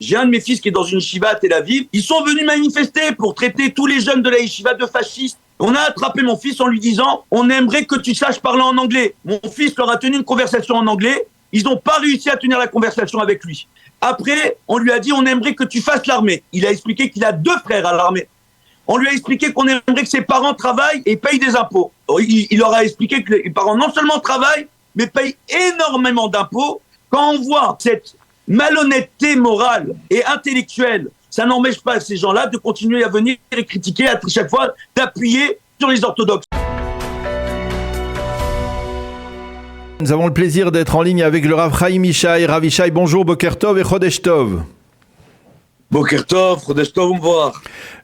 J'ai un de mes fils qui est dans une yeshiva à Tel Aviv. Ils sont venus manifester pour traiter tous les jeunes de la yeshiva de fascistes. On a attrapé mon fils en lui disant « On aimerait que tu saches parler en anglais ». Mon fils leur a tenu une conversation en anglais. Ils n'ont pas réussi à tenir la conversation avec lui. Après, on lui a dit « On aimerait que tu fasses l'armée ». Il a expliqué qu'il a 2 frères à l'armée. On lui a expliqué qu'on aimerait que ses parents travaillent et payent des impôts. Il leur a expliqué que les parents non seulement travaillent, mais payent énormément d'impôts. Quand on voit cette malhonnêteté morale et intellectuelle, ça n'empêche pas ces gens-là de continuer à venir et critiquer à chaque fois, d'appuyer sur les orthodoxes. Nous avons le plaisir d'être en ligne avec le Rav Chaim Yishai. Rav Yishai, bonjour, Boker Tov et Chodesh Tov. Boker Tov, Chodesh Tov, on va.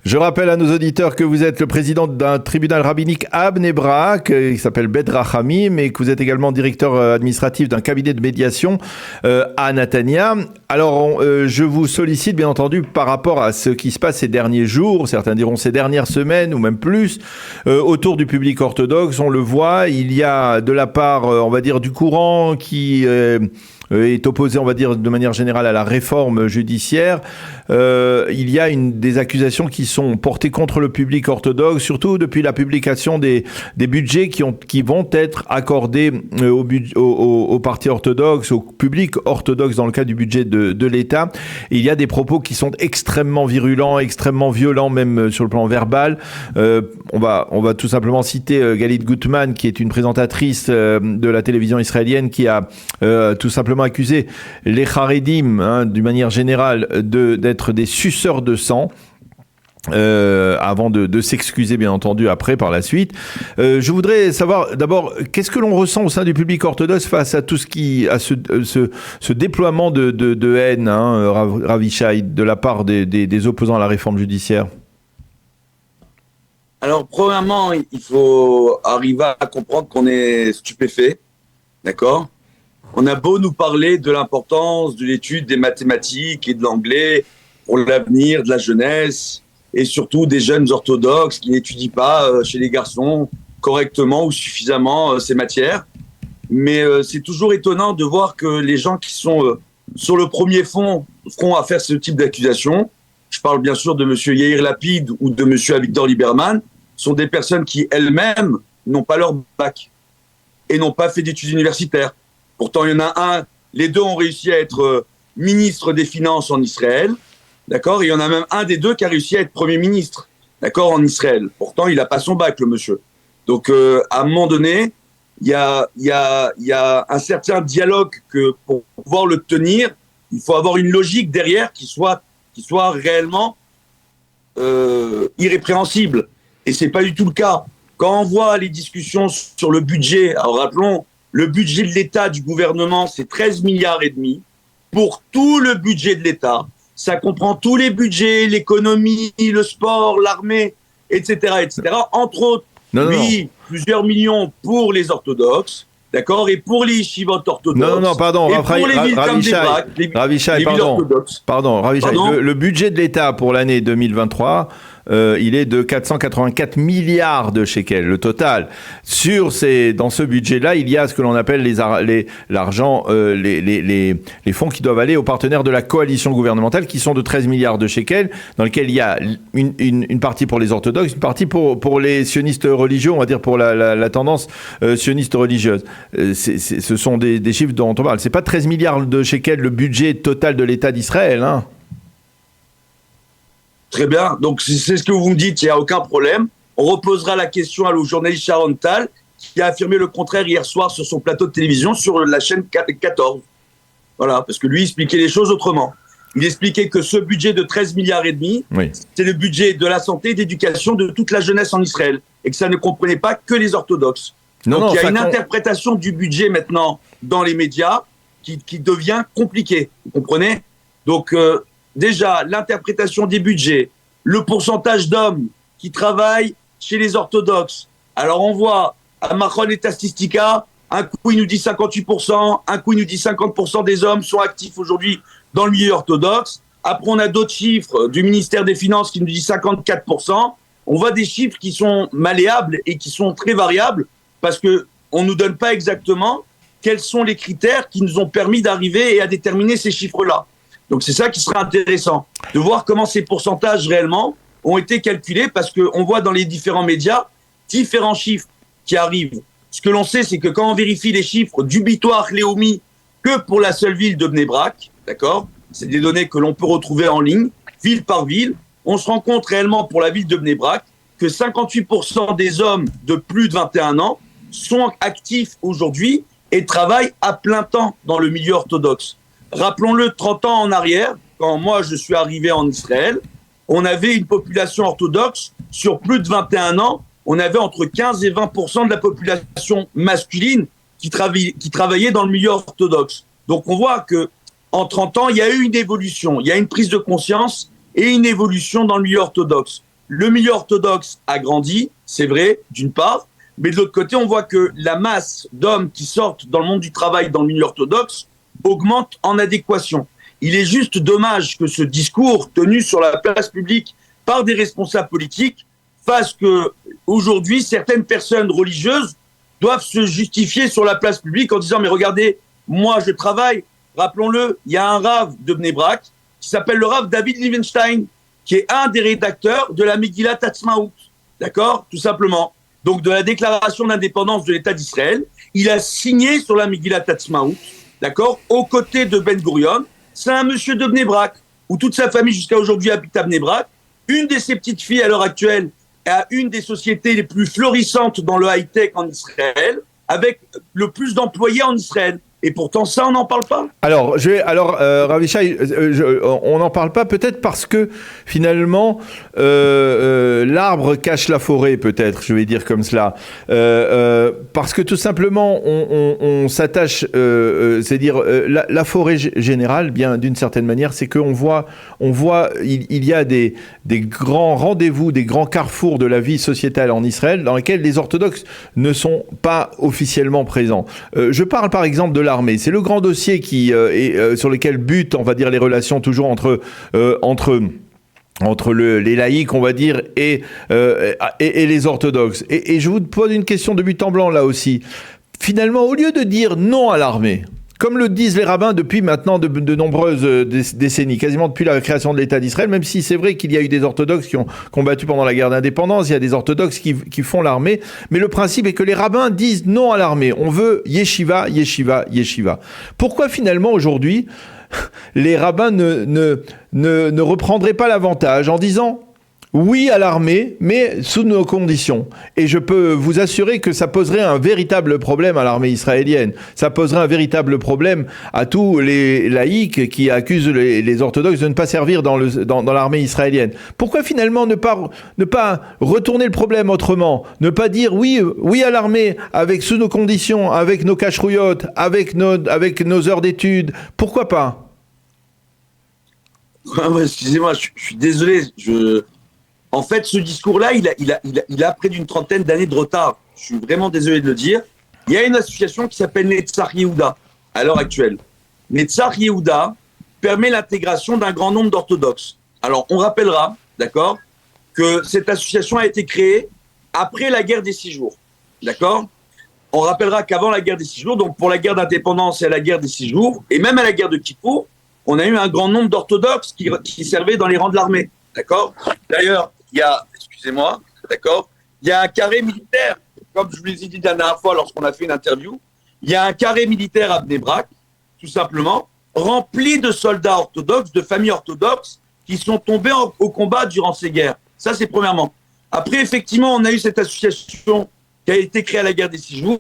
Je rappelle à nos auditeurs que vous êtes le président d'un tribunal rabbinique à Bnei Brak, qui s'appelle Bet Rachamim, et que vous êtes également directeur administratif d'un cabinet de médiation à Natania. Alors, je vous sollicite bien entendu par rapport à ce qui se passe ces derniers jours, certains diront ces dernières semaines ou même plus, autour du public orthodoxe. On le voit, il y a de la part, on va dire, du courant qui est opposé, on va dire, de manière générale à la réforme judiciaire. Il y a des accusations qui sont portées contre le public orthodoxe, surtout depuis la publication des budgets qui vont être accordés au parti orthodoxe, au public orthodoxe dans le cas du budget de l'État. Et il y a des propos qui sont extrêmement virulents, extrêmement violents, même sur le plan verbal. On va tout simplement citer Galit Gutman, qui est une présentatrice de la télévision israélienne, qui a tout simplement accusé les Haredim, d'une manière générale, d'être des suceurs de sang. Avant de s'excuser bien entendu après par la suite. Je voudrais savoir d'abord qu'est-ce que l'on ressent au sein du public orthodoxe face à tout ce déploiement de haine, Rav Yishai, de la part des opposants à la réforme judiciaire. Alors premièrement, il faut arriver à comprendre qu'on est stupéfait, d'accord ? On a beau nous parler de l'importance de l'étude des mathématiques et de l'anglais pour l'avenir de la jeunesse, et surtout des jeunes orthodoxes qui n'étudient pas chez les garçons correctement ou suffisamment ces matières. Mais c'est toujours étonnant de voir que les gens qui sont sur le premier front à faire ce type d'accusation, je parle bien sûr de M. Yair Lapid ou de M. Avigdor Lieberman, sont des personnes qui elles-mêmes n'ont pas leur bac et n'ont pas fait d'études universitaires. Pourtant, il y en a les deux ont réussi à être ministre des Finances en Israël. D'accord, il y en a même un des deux qui a réussi à être Premier ministre, d'accord, en Israël. Pourtant, il n'a pas son bac, le monsieur. Donc, à un moment donné, il y a un certain dialogue que pour pouvoir le tenir, il faut avoir une logique derrière qui soit réellement irrépréhensible. Et c'est pas du tout le cas. Quand on voit les discussions sur le budget, alors rappelons, le budget de l'État du gouvernement, c'est 13 milliards et demi pour tout le budget de l'État. Ça comprend tous les budgets, l'économie, le sport, l'armée, etc., etc. Entre autres, plusieurs millions pour les orthodoxes, d'accord, et pour les yeshivot orthodoxes. Pardon, et pour les villes comme Rav Yishai, pardon, le budget de l'État pour l'année 2023, il est de 484 milliards de shekels, le total. Dans ce budget-là, il y a ce que l'on appelle l'argent, les fonds qui doivent aller aux partenaires de la coalition gouvernementale, qui sont de 13 milliards de shekels, dans lesquels il y a une partie pour les orthodoxes, une partie pour les sionistes religieux, on va dire pour la tendance sioniste religieuse. Ce sont des chiffres dont on parle. C'est pas 13 milliards de shekels le budget total de l'État d'Israël, hein. Très bien. Donc, c'est ce que vous me dites, il n'y a aucun problème. On reposera la question au journaliste Sharon Tal, qui a affirmé le contraire hier soir sur son plateau de télévision sur la chaîne 14. Voilà, parce que lui, il expliquait les choses autrement. Il expliquait que ce budget de 13 milliards et demi, c'est le budget de la santé et d'éducation de toute la jeunesse en Israël. Et que ça ne comprenait pas que les orthodoxes. Donc, il y a une interprétation du budget maintenant dans les médias qui devient compliquée. Vous comprenez ? Donc, déjà, l'interprétation des budgets, le pourcentage d'hommes qui travaillent chez les orthodoxes. Alors, on voit à Machon et Statistica, un coup, il nous dit 58%, un coup, il nous dit 50% des hommes sont actifs aujourd'hui dans le milieu orthodoxe. Après, on a d'autres chiffres du ministère des Finances qui nous dit 54%. On voit des chiffres qui sont malléables et qui sont très variables parce qu'on ne nous donne pas exactement quels sont les critères qui nous ont permis d'arriver et à déterminer ces chiffres-là. Donc c'est ça qui serait intéressant, de voir comment ces pourcentages réellement ont été calculés, parce qu'on voit dans les différents médias différents chiffres qui arrivent. Ce que l'on sait, c'est que quand on vérifie les chiffres du Bitoire Léomi que pour la seule ville de Bnei Brak, d'accord, c'est des données que l'on peut retrouver en ligne, ville par ville, on se rend compte réellement pour la ville de Bnei Brak que 58% des hommes de plus de 21 ans sont actifs aujourd'hui et travaillent à plein temps dans le milieu orthodoxe. Rappelons-le, 30 ans en arrière, quand moi je suis arrivé en Israël, on avait une population orthodoxe sur plus de 21 ans, on avait entre 15 et 20% de la population masculine qui travaillait dans le milieu orthodoxe. Donc on voit que en 30 ans, il y a eu une évolution, il y a une prise de conscience et une évolution dans le milieu orthodoxe. Le milieu orthodoxe a grandi, c'est vrai, d'une part, mais de l'autre côté, on voit que la masse d'hommes qui sortent dans le monde du travail dans le milieu orthodoxe augmente en adéquation. Il est juste dommage que ce discours tenu sur la place publique par des responsables politiques fasse que, aujourd'hui, certaines personnes religieuses doivent se justifier sur la place publique en disant « Mais regardez, moi je travaille ». Rappelons-le, il y a un rave de Bnei Brak qui s'appelle le rave David Liebenstein, qui est un des rédacteurs de la Megillat Atzmaout. D'accord ? Tout simplement. Donc, de la déclaration d'indépendance de l'État d'Israël, il a signé sur la Megillat Atzmaout, d'accord, aux côtés de Ben Gurion. C'est un monsieur de Bnei Brak, où toute sa famille jusqu'à aujourd'hui habite à Bnei Brak. Une de ses petites filles à l'heure actuelle a une des sociétés les plus florissantes dans le high-tech en Israël, avec le plus d'employés en Israël. Et pourtant, ça, on n'en parle pas. Alors, Rav Yishai, on n'en parle pas peut-être parce que finalement, l'arbre cache la forêt, peut-être, je vais dire comme cela. Parce que tout simplement, on s'attache, c'est-à-dire la forêt générale, bien d'une certaine manière, c'est qu'on voit, il y a des grands rendez-vous, des grands carrefours de la vie sociétale en Israël, dans lesquels les orthodoxes ne sont pas officiellement présents. Je parle par exemple de l'armée. C'est le grand dossier qui sur lequel butent, on va dire, les relations toujours entre les laïcs, on va dire, et les orthodoxes. Et je vous pose une question de but en blanc là aussi. Finalement, au lieu de dire non à l'armée, comme le disent les rabbins depuis maintenant de nombreuses décennies, quasiment depuis la création de l'État d'Israël, même si c'est vrai qu'il y a eu des orthodoxes qui ont combattu pendant la guerre d'indépendance, il y a des orthodoxes qui font l'armée, mais le principe est que les rabbins disent non à l'armée. On veut yeshiva, yeshiva, yeshiva. Pourquoi finalement aujourd'hui les rabbins ne reprendraient pas l'avantage en disant oui à l'armée, mais sous nos conditions. Et je peux vous assurer que ça poserait un véritable problème à l'armée israélienne. Ça poserait un véritable problème à tous les laïcs qui accusent les orthodoxes de ne pas servir dans l'armée israélienne. Pourquoi finalement ne pas retourner le problème autrement? Ne pas dire oui à l'armée, avec sous nos conditions, avec nos cacherouillottes, avec nos heures d'études. Pourquoi pas? Excusez-moi, je suis désolé. En fait, ce discours-là, il a près d'une trentaine d'années de retard. Je suis vraiment désolé de le dire. Il y a une association qui s'appelle Netzach Yehuda, à l'heure actuelle. Netzach Yehuda permet l'intégration d'un grand nombre d'orthodoxes. Alors, on rappellera, d'accord, que cette association a été créée après la guerre des 6 jours. D'accord ? On rappellera qu'avant la guerre des 6 jours, donc pour la guerre d'indépendance et à la guerre des 6 jours, et même à la guerre de Kippour, on a eu un grand nombre d'orthodoxes qui servaient dans les rangs de l'armée. D'accord ? D'ailleurs, il y a, excusez-moi, d'accord, il y a un carré militaire, comme je vous l'ai dit la dernière fois lorsqu'on a fait une interview, il y a un carré militaire à Bnei Brak, tout simplement, rempli de soldats orthodoxes, de familles orthodoxes, qui sont tombés au combat durant ces guerres. Ça, c'est premièrement. Après, effectivement, on a eu cette association qui a été créée à la guerre des 6 jours,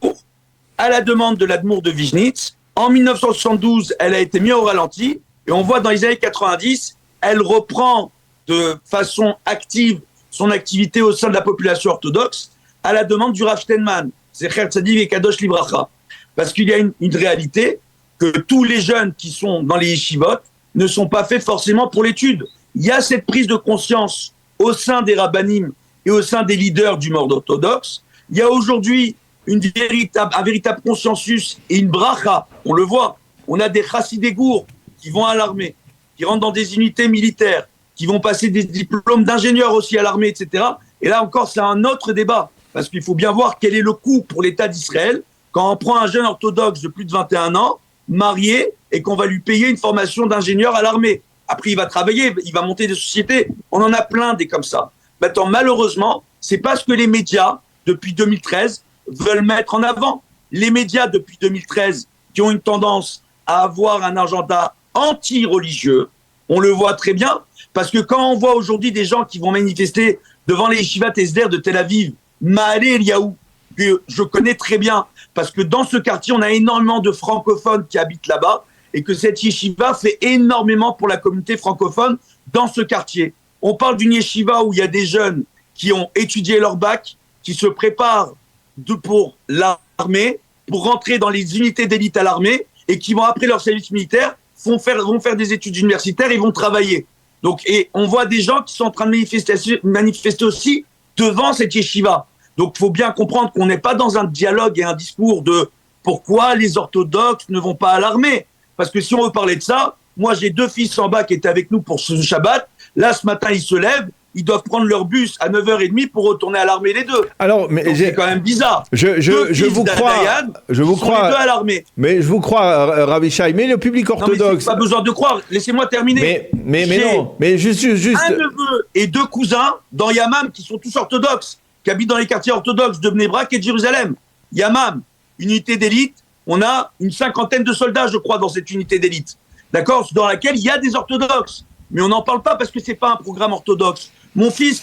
à la demande de l'Admour de Vignitz. En 1972, elle a été mise au ralenti, et on voit dans les années 90, elle reprend de façon active son activité au sein de la population orthodoxe à la demande du Rav Steinman, Zecher Tzadik et Kadosh Libracha. Parce qu'il y a une réalité que tous les jeunes qui sont dans les yeshivot ne sont pas faits forcément pour l'étude. Il y a cette prise de conscience au sein des rabbanim et au sein des leaders du monde orthodoxe. Il y a aujourd'hui un véritable consensus et une bracha. On le voit. On a des chassidé gour qui vont à l'armée, qui rentrent dans des unités militaires, qui vont passer des diplômes d'ingénieurs aussi à l'armée, etc. Et là encore, c'est un autre débat, parce qu'il faut bien voir quel est le coût pour l'État d'Israël quand on prend un jeune orthodoxe de plus de 21 ans marié et qu'on va lui payer une formation d'ingénieur à l'armée. Après, il va travailler, il va monter des sociétés. On en a plein des comme ça. Maintenant, malheureusement, c'est pas ce que les médias, depuis 2013, veulent mettre en avant. Les médias, depuis 2013, qui ont une tendance à avoir un agenda anti-religieux, on le voit très bien, parce que quand on voit aujourd'hui des gens qui vont manifester devant les yeshivas TSDR de Tel Aviv, Mahalé Eliaou, que je connais très bien, parce que dans ce quartier, on a énormément de francophones qui habitent là-bas, et que cette yeshiva fait énormément pour la communauté francophone dans ce quartier. On parle d'une yeshiva où il y a des jeunes qui ont étudié leur bac, qui se préparent pour l'armée, pour rentrer dans les unités d'élite à l'armée, et qui vont, après leur service militaire, vont faire des études universitaires et vont travailler. Donc, et on voit des gens qui sont en train de manifester aussi devant cette yeshiva. Donc, il faut bien comprendre qu'on n'est pas dans un dialogue et un discours de pourquoi les orthodoxes ne vont pas à l'armée. Parce que si on veut parler de ça, moi j'ai 2 fils en bas qui étaient avec nous pour ce Shabbat. Là, ce matin, ils se lèvent. Ils doivent prendre leur bus à 9h30 pour retourner à l'armée les deux. Alors, mais c'est quand même bizarre. Je vous crois. Je vous crois. Les deux à l'armée. Mais je vous crois, Rav Yishai. Mais le public orthodoxe. Non, mais pas besoin de croire. Laissez-moi terminer. Mais non. Mais juste. Un neveu et 2 cousins dans Yamam qui sont tous orthodoxes, qui habitent dans les quartiers orthodoxes de Bnei Brak et de Jérusalem. Yamam, unité d'élite. On a une 50aine de soldats, je crois, dans cette unité d'élite. D'accord, dans laquelle il y a des orthodoxes. Mais on n'en parle pas parce que c'est pas un programme orthodoxe. Mon fils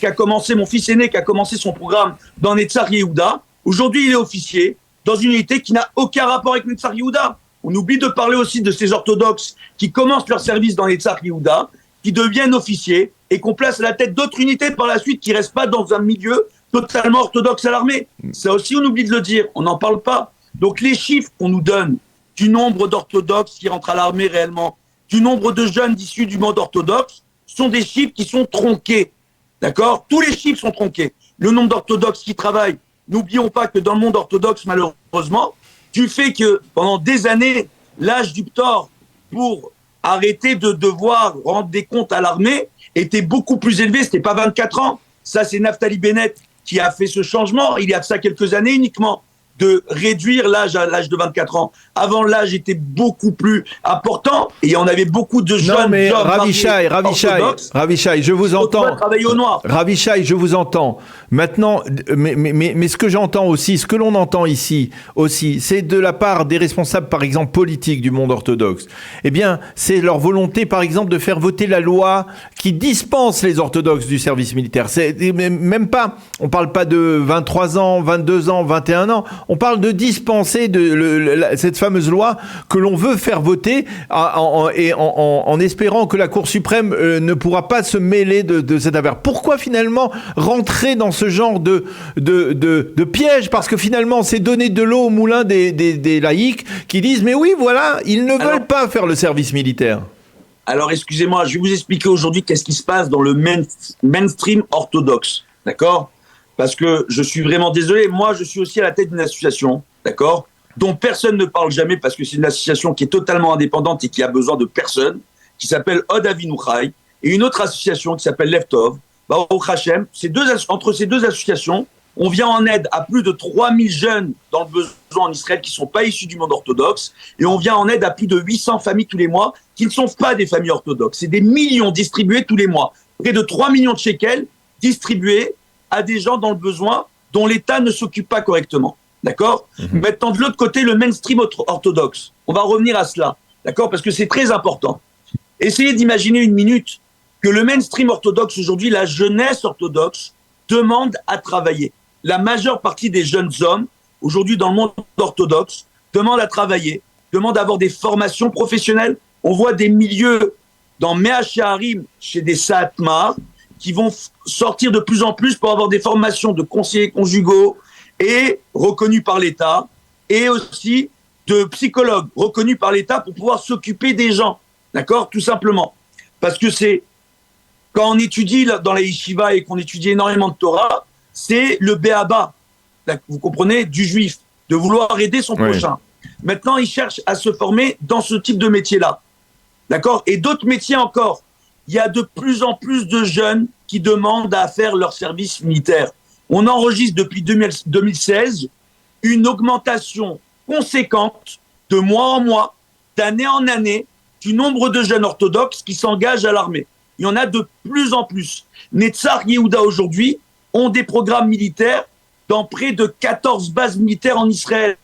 aîné qui a commencé son programme dans Netzar Yehuda, aujourd'hui il est officier dans une unité qui n'a aucun rapport avec Netzar Yehuda. On oublie de parler aussi de ces orthodoxes qui commencent leur service dans Netzar Yehuda, qui deviennent officiers et qu'on place à la tête d'autres unités par la suite qui restent pas dans un milieu totalement orthodoxe à l'armée. Ça aussi on oublie de le dire, on n'en parle pas. Donc les chiffres qu'on nous donne du nombre d'orthodoxes qui rentrent à l'armée réellement, du nombre de jeunes issus du monde orthodoxe, sont des chiffres qui sont tronqués. D'accord ? Tous les chiffres sont tronqués. Le nombre d'orthodoxes qui travaillent, n'oublions pas que dans le monde orthodoxe, malheureusement, du fait que pendant des années, l'âge du ptor pour arrêter de devoir rendre des comptes à l'armée était beaucoup plus élevé. C'était pas 24 ans. Ça, c'est Naftali Bennett qui a fait ce changement. Il y a de ça quelques années uniquement, de réduire l'âge à l'âge de 24 ans. Avant, l'âge était beaucoup plus important et on avait beaucoup de jeunes. Non, mais Rav Yishai, je vous entends. Travailler au noir. Rav Yishai, je vous entends. Maintenant, mais ce que j'entends aussi, ce que l'on entend ici aussi, c'est de la part des responsables, par exemple, politiques du monde orthodoxe. Eh bien, c'est leur volonté, par exemple, de faire voter la loi qui dispense les orthodoxes du service militaire. C'est même pas, on parle pas de 23 ans, 22 ans, 21 ans. On parle de dispenser cette fameuse loi que l'on veut faire voter en espérant que la Cour suprême ne pourra pas se mêler de cette affaire. Pourquoi finalement rentrer dans ce genre de piège ? Parce que finalement, c'est donner de l'eau au moulin des laïcs qui disent « Mais oui, voilà, ils ne veulent pas faire le service militaire. » Alors, excusez-moi, je vais vous expliquer aujourd'hui qu'est-ce qui se passe dans le mainstream orthodoxe. D'accord ? Parce que je suis vraiment désolé, moi je suis aussi à la tête d'une association, d'accord, dont personne ne parle jamais parce que c'est une association qui est totalement indépendante et qui a besoin de personne, qui s'appelle Od Avinu Chai, et une autre association qui s'appelle Leftov. Baruch Hashem, entre ces deux associations, on vient en aide à plus de 3000 jeunes dans le besoin en Israël qui ne sont pas issus du monde orthodoxe, et on vient en aide à plus de 800 familles tous les mois qui ne sont pas des familles orthodoxes. C'est des millions distribués tous les mois, près de 3 millions de shekels distribués à des gens dans le besoin dont l'État ne s'occupe pas correctement. D'accord ? Maintenant, de l'autre côté, le mainstream orthodoxe. On va revenir à cela. D'accord ? Parce que c'est très important. Essayez d'imaginer une minute que le mainstream orthodoxe, aujourd'hui, la jeunesse orthodoxe, demande à travailler. La majeure partie des jeunes hommes, aujourd'hui dans le monde orthodoxe, demandent à travailler, demandent à avoir des formations professionnelles. On voit des milieux dans Mea Shearim, chez des Satmar, qui vont sortir de plus en plus pour avoir des formations de conseillers conjugaux et reconnus par l'État, et aussi de psychologues reconnus par l'État pour pouvoir s'occuper des gens. D'accord ? Tout simplement. Parce que c'est, quand on étudie dans la yeshiva et qu'on étudie énormément de Torah, c'est le béaba, vous comprenez, du juif, de vouloir aider son prochain. Maintenant, ils cherchent à se former dans ce type de métier-là. D'accord ? Et d'autres métiers encore. Il y a de plus en plus de jeunes qui demandent à faire leur service militaire. On enregistre depuis 2016 une augmentation conséquente de mois en mois d'année en année du nombre de jeunes orthodoxes qui s'engagent à l'armée. Il y en a de plus en plus. Netzach Yehuda aujourd'hui ont des programmes militaires dans près de 14 bases militaires en Israël,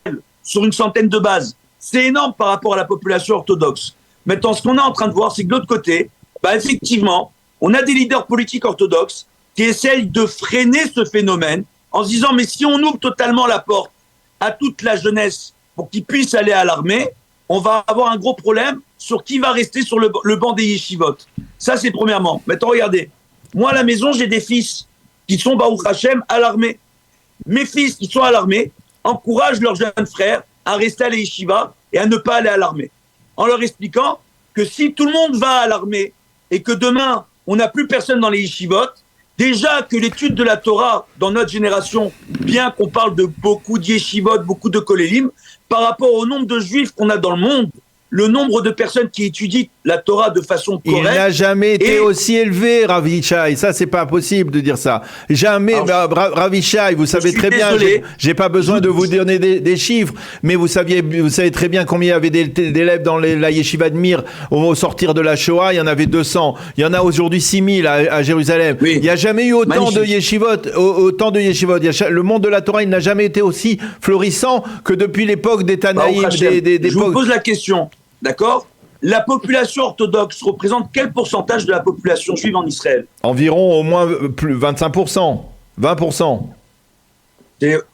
sur une centaine de bases. C'est énorme par rapport à la population orthodoxe. Maintenant, ce qu'on est en train de voir, c'est que de l'autre côté, effectivement, on a des leaders politiques orthodoxes qui essayent de freiner ce phénomène en se disant, mais si on ouvre totalement la porte à toute la jeunesse pour qu'ils puissent aller à l'armée, on va avoir un gros problème sur qui va rester sur le banc des yeshivot. Ça, c'est premièrement. Maintenant, regardez, moi, à la maison, j'ai des fils qui sont, Baruch Hashem, à l'armée. Mes fils qui sont à l'armée encouragent leurs jeunes frères à rester à la yeshiva et à ne pas aller à l'armée, en leur expliquant que si tout le monde va à l'armée et que demain, on n'a plus personne dans les yeshivot, déjà que l'étude de la Torah dans notre génération, bien qu'on parle de beaucoup de yeshivot, beaucoup de kolélim, par rapport au nombre de juifs qu'on a dans le monde, le nombre de personnes qui étudient la Torah de façon correcte... Il n'a jamais été aussi élevé, Rav Yishai. Ça, c'est pas possible de dire ça. Jamais. Rav Yishai, vous savez très bien, j'ai pas besoin de vous donner des chiffres, mais vous savez très bien combien il y avait d'élèves dans la yeshiva de Mir au sortir de la Shoah. Il y en avait 200. Il y en a aujourd'hui 6000 à Jérusalem. Oui. Il n'y a jamais eu autant de yeshivot. Le monde de la Torah, il n'a jamais été aussi florissant que depuis l'époque des Tanaïm. Je vous pose la question. D'accord ? La population orthodoxe représente quel pourcentage de la population juive en Israël ? Environ au moins plus 25%, 20%.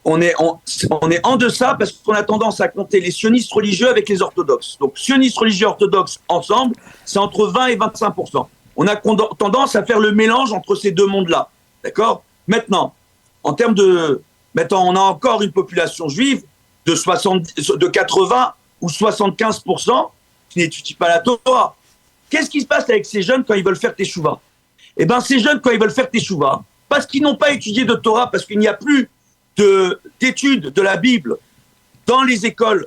On est en deçà parce qu'on a tendance à compter les sionistes religieux avec les orthodoxes. Donc sionistes religieux orthodoxes ensemble, c'est entre 20 et 25%. On a tendance à faire le mélange entre ces deux mondes-là. D'accord ? Maintenant, on a encore une population juive de 80 ou 75% qui n'étudient pas la Torah. Qu'est-ce qui se passe avec ces jeunes quand ils veulent faire teshuva ? Eh bien, ces jeunes, quand ils veulent faire teshuva, parce qu'ils n'ont pas étudié de Torah, parce qu'il n'y a plus d'études de la Bible dans les écoles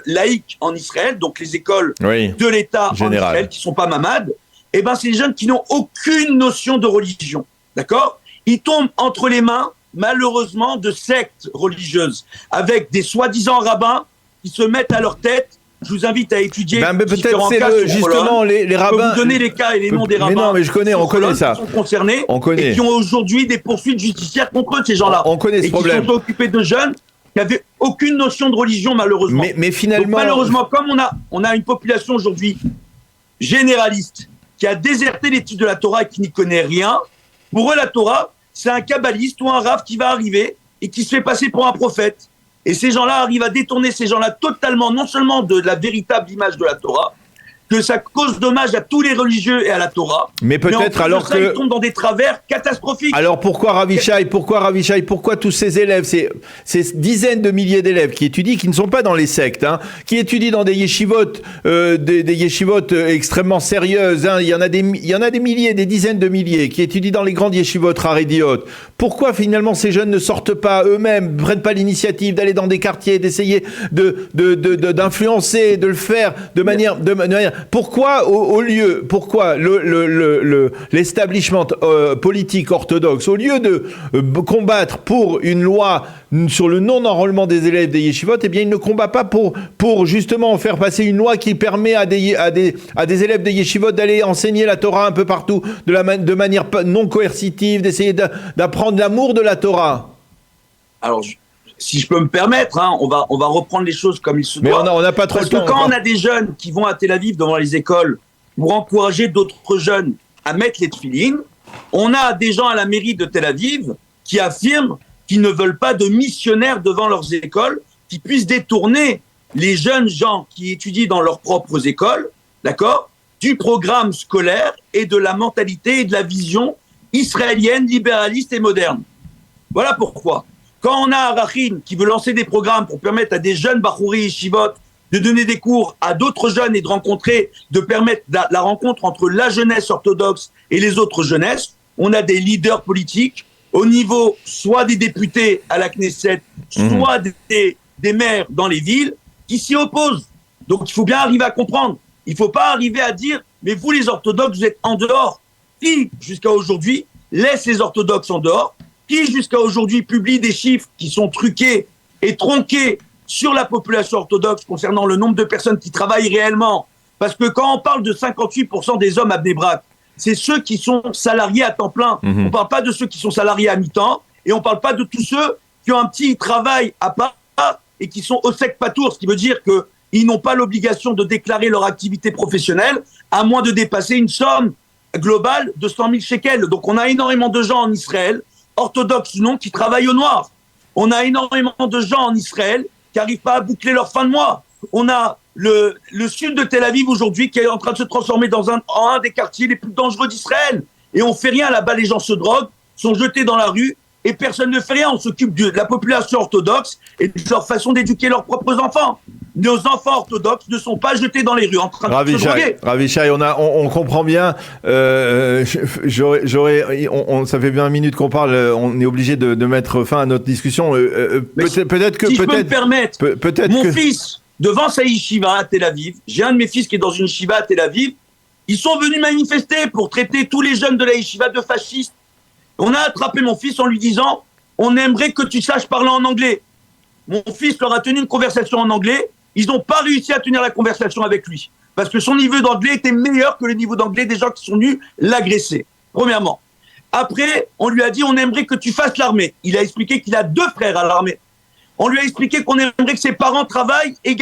laïques en Israël, donc les écoles de l'État en Israël, qui ne sont pas mamades, eh bien, c'est des jeunes qui n'ont aucune notion de religion. D'accord ? Ils tombent entre les mains, malheureusement, de sectes religieuses, avec des soi-disant rabbins qui se mettent à leur tête. Je vous invite à étudier différents cas justement les rabbins. Je peux vous donner les cas et les noms des rabbins. Mais non, mais on connaît ça. Qui sont concernés et qui ont aujourd'hui des poursuites judiciaires contre ces gens-là. On connaît ce problème. Et qui sont occupés de jeunes qui n'avaient aucune notion de religion, malheureusement. Mais finalement... Donc, malheureusement, comme on a une population aujourd'hui généraliste qui a déserté l'étude de la Torah et qui n'y connaît rien, pour eux, la Torah, c'est un kabbaliste ou un rav qui va arriver et qui se fait passer pour un prophète. Et ces gens-là arrivent à détourner ces gens-là totalement, non seulement de la véritable image de la Torah, que ça cause dommage à tous les religieux et à la Torah. Mais peut-être alors que... ils tombent dans des travers catastrophiques. Alors pourquoi Rav Yishai ? Pourquoi tous ces élèves, ces dizaines de milliers d'élèves qui étudient, qui ne sont pas dans les sectes, qui étudient dans des yeshivot, des yeshivot extrêmement sérieuses, il y en a des milliers, des dizaines de milliers, qui étudient dans les grandes yeshivot harédiotes. Pourquoi finalement ces jeunes ne sortent pas eux-mêmes, ne prennent pas l'initiative d'aller dans des quartiers, d'essayer d'influencer, de le faire de manière pourquoi l'establishment politique orthodoxe, au lieu de combattre pour une loi sur le non-enrôlement des élèves des yeshivot, eh bien il ne combat pas pour justement faire passer une loi qui permet à des élèves des yeshivot d'aller enseigner la Torah un peu partout de manière non coercitive, d'essayer d'apprendre l'amour de la Torah. Alors, si je peux me permettre, on va reprendre les choses comme il se doit. Mais on n'a pas trop le temps. Parce que quand on a des jeunes qui vont à Tel Aviv devant les écoles pour encourager d'autres jeunes à mettre les tefilines, on a des gens à la mairie de Tel Aviv qui affirment qu'ils ne veulent pas de missionnaires devant leurs écoles qui puissent détourner les jeunes gens qui étudient dans leurs propres écoles, d'accord, du programme scolaire et de la mentalité et de la vision israélienne, libéraliste et moderne. Voilà pourquoi. Quand on a Arachim qui veut lancer des programmes pour permettre à des jeunes Bachouri et Shivot de donner des cours à d'autres jeunes et de permettre la rencontre entre la jeunesse orthodoxe et les autres jeunesses, on a des leaders politiques au niveau soit des députés à la Knesset, soit des maires dans les villes qui s'y opposent. Donc il faut bien arriver à comprendre. Il ne faut pas arriver à dire « mais vous les orthodoxes, vous êtes en dehors ». Qui, jusqu'à aujourd'hui, laisse les orthodoxes en dehors ? Qui, jusqu'à aujourd'hui, publie des chiffres qui sont truqués et tronqués sur la population orthodoxe concernant le nombre de personnes qui travaillent réellement. Parce que quand on parle de 58% des hommes à Bnei Brak, c'est ceux qui sont salariés à temps plein. On ne parle pas de ceux qui sont salariés à mi-temps et on ne parle pas de tous ceux qui ont un petit travail à part et qui sont au sec patour, ce qui veut dire qu'ils n'ont pas l'obligation de déclarer leur activité professionnelle à moins de dépasser une somme globale de 100 000 shekels. Donc on a énormément de gens en Israël, orthodoxes ou non, qui travaillent au noir. On a énormément de gens en Israël qui n'arrivent pas à boucler leur fin de mois. On a le sud de Tel Aviv aujourd'hui qui est en train de se transformer en un des quartiers les plus dangereux d'Israël. Et on fait rien là-bas, les gens se droguent, sont jetés dans la rue et personne ne fait rien. On s'occupe de la population orthodoxe et de leur façon d'éduquer leurs propres enfants. Nos enfants orthodoxes ne sont pas jetés dans les rues en train de se droguer. Ravi Shai, on comprend bien. Ça fait 20 minutes qu'on parle. On est obligé de mettre fin à notre discussion. Peut-être que si je peux me permettre, mon que... fils, devant sa yeshiva à Tel Aviv, j'ai un de mes fils qui est dans une yeshiva à Tel Aviv. Ils sont venus manifester pour traiter tous les jeunes de la yeshiva de fascistes. On a attrapé mon fils en lui disant « On aimerait que tu saches parler en anglais ». Mon fils leur a tenu une conversation en anglais. Ils n'ont pas réussi à tenir la conversation avec lui. Parce que son niveau d'anglais était meilleur que le niveau d'anglais des gens qui sont venus l'agresser. Premièrement. Après, on lui a dit « On aimerait que tu fasses l'armée ». Il a expliqué qu'il a 2 frères à l'armée. On lui a expliqué qu'on aimerait que ses parents travaillent et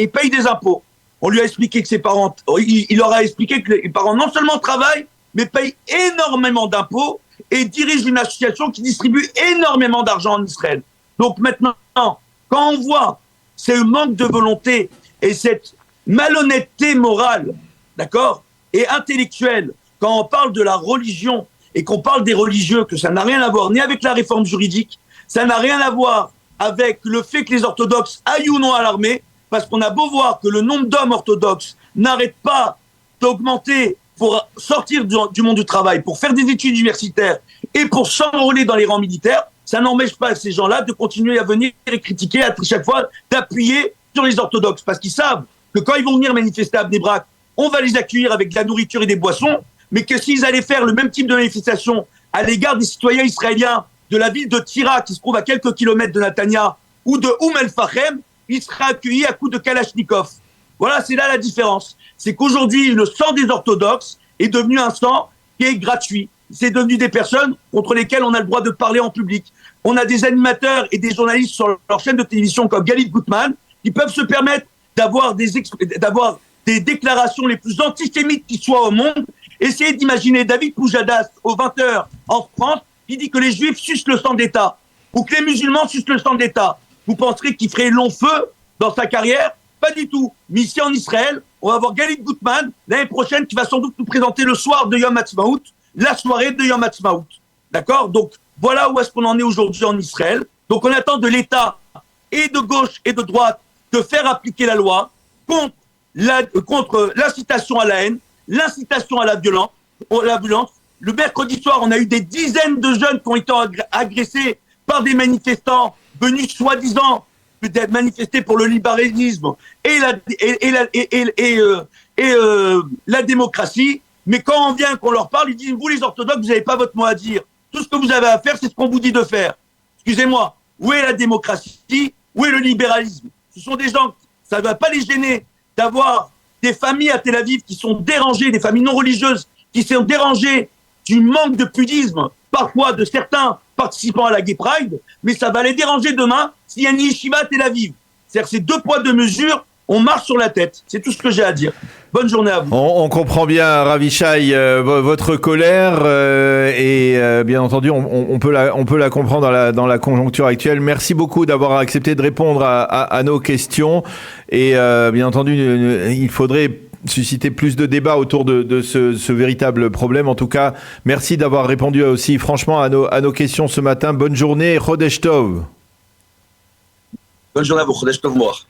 payent des impôts. On lui a expliqué que ses parents... Il leur a expliqué que les parents non seulement travaillent, mais payent énormément d'impôts et dirigent une association qui distribue énormément d'argent en Israël. Donc maintenant, quand on voit ce manque de volonté et cette malhonnêteté morale, d'accord, et intellectuelle, quand on parle de la religion et qu'on parle des religieux, que ça n'a rien à voir ni avec la réforme juridique, ça n'a rien à voir avec le fait que les orthodoxes aillent ou non à l'armée, parce qu'on a beau voir que le nombre d'hommes orthodoxes n'arrête pas d'augmenter pour sortir du monde du travail, pour faire des études universitaires et pour s'enrôler dans les rangs militaires, ça n'empêche pas ces gens-là de continuer à venir et critiquer à chaque fois, d'appuyer sur les orthodoxes. Parce qu'ils savent que quand ils vont venir manifester à Bnei Brak, on va les accueillir avec de la nourriture et des boissons, mais que s'ils allaient faire le même type de manifestation à l'égard des citoyens israéliens de la ville de Tyra, qui se trouve à quelques kilomètres de Netanya, ou de El-Fachem, ils seraient accueillis à coups de Kalachnikov. Voilà, c'est là la différence. C'est qu'aujourd'hui, le sang des orthodoxes est devenu un sang qui est gratuit. C'est devenu des personnes contre lesquelles on a le droit de parler en public. On a des animateurs et des journalistes sur leur chaîne de télévision comme Galit Gutman qui peuvent se permettre d'avoir des déclarations les plus antisémites qui soient au monde. Essayez d'imaginer David Poujadas aux 20h en France qui dit que les Juifs sucent le sang d'État ou que les musulmans sucent le sang d'État. Vous penserez qu'il ferait long feu dans sa carrière? Pas du tout. Mais ici en Israël, on va voir Galit Gutman l'année prochaine qui va sans doute nous présenter le soir de Yom Ha'atzmaut, la soirée de Yom Ha'atzmaut. D'accord? Donc voilà où est-ce qu'on en est aujourd'hui en Israël. Donc on attend de l'État et de gauche et de droite de faire appliquer la loi contre l'incitation à la haine, l'incitation à la violence. Le mercredi soir, on a eu des dizaines de jeunes qui ont été agressés par des manifestants venus soi-disant manifester pour le libéralisme et la démocratie. Mais quand on vient, qu'on leur parle, ils disent « Vous les orthodoxes, vous n'avez pas votre mot à dire. Tout ce que vous avez à faire, c'est ce qu'on vous dit de faire. » Excusez-moi, où est la démocratie? Où est le libéralisme? Ce sont des gens, ça ne va pas les gêner d'avoir des familles à Tel Aviv qui sont dérangées, des familles non religieuses qui sont dérangées du manque de pudisme, parfois de certains participants à la Gay Pride, mais ça va les déranger demain s'il y a une yeshiva à Tel Aviv. C'est-à-dire c'est 2 poids 2 mesures, on marche sur la tête. C'est tout ce que j'ai à dire. Bonne journée à vous. On comprend bien, Ravi Shai, votre colère et bien entendu, on peut la comprendre dans la conjoncture actuelle. Merci beaucoup d'avoir accepté de répondre à nos questions et bien entendu, il faudrait susciter plus de débats autour de ce véritable problème. En tout cas, merci d'avoir répondu aussi franchement à nos questions ce matin. Bonne journée, Chodesh Tov. Bonne journée à vous, Chodesh Tov Moach.